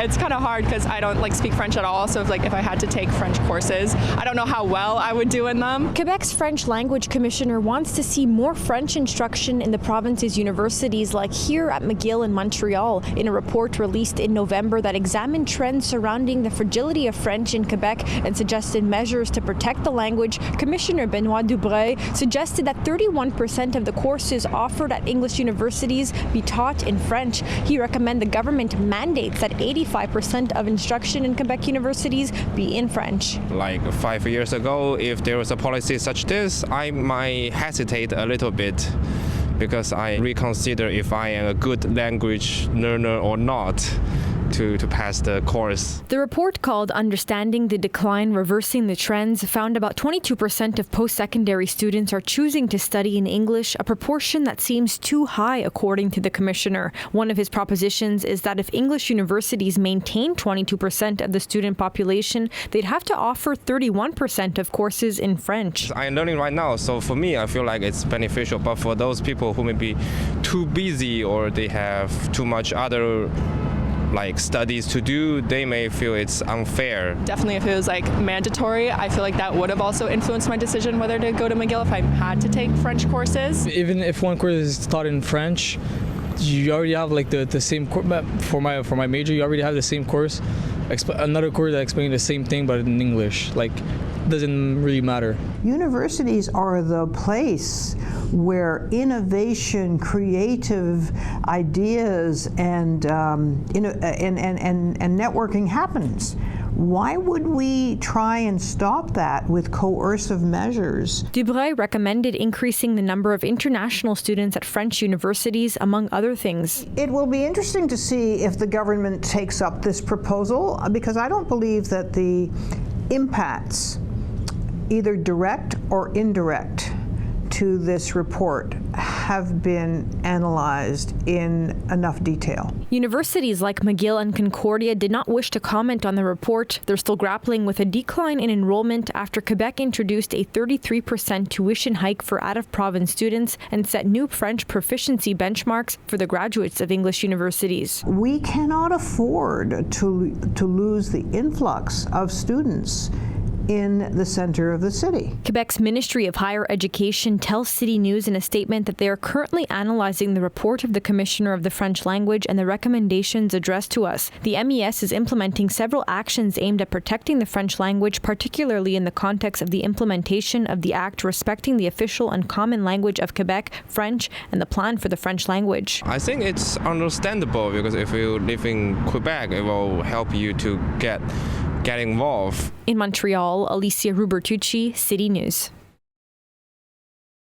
It's kind of hard because I don't speak French at all. So if I had to take French courses, I don't know how well I would do in them. Quebec's French language commissioner wants to see more French instruction in the province's universities like here at McGill in Montreal. In a report released in November that examined trends surrounding the fragility of French in Quebec and suggested measures to protect the language, Commissioner Benoit Dubreuil suggested that 31% of the courses offered at English universities be taught in French. He recommended the government mandates that 85% of instruction in Quebec universities be in French. Like 5 years ago, if there was a policy such this, I might hesitate a little bit because I reconsider if I am a good language learner or not to pass the course. The report called Understanding the Decline, Reversing the Trends found about 22% of post-secondary students are choosing to study in English, a proportion that seems too high according to the commissioner. One of his propositions is that if English universities maintain 22% of the student population, they'd have to offer 31% of courses in French. I'm learning right now, so for me, I feel like it's beneficial. But for those people who may be too busy or they have too much other studies to do, they may feel it's unfair. Definitely if it was mandatory, I feel like that would have also influenced my decision whether to go to McGill if I had to take French courses. Even if one course is taught in French, you already have the same course. For my major, you already have the same course, another course that explains the same thing but in English. Doesn't really matter. Universities are the place where innovation, creative ideas, and networking happens. Why would we try and stop that with coercive measures? Dubreuil recommended increasing the number of international students at French universities, among other things. It will be interesting to see if the government takes up this proposal, because I don't believe that the impacts, either direct or indirect, to this report have been analyzed in enough detail. Universities like McGill and Concordia did not wish to comment on the report. They're still grappling with a decline in enrollment after Quebec introduced a 33% tuition hike for out-of-province students and set new French proficiency benchmarks for the graduates of English universities. We cannot afford to lose the influx of students in the center of the city. Quebec's Ministry of Higher Education tells City News in a statement that they are currently analyzing the report of the Commissioner of the French Language and the recommendations addressed to us. The MES is implementing several actions aimed at protecting the French language, particularly in the context of the implementation of the Act respecting the official and common language of Quebec, French, and the plan for the French language. I think it's understandable because if you live in Quebec, it will help you to get involved. In Montreal, Alyssia Rubertucci, City News.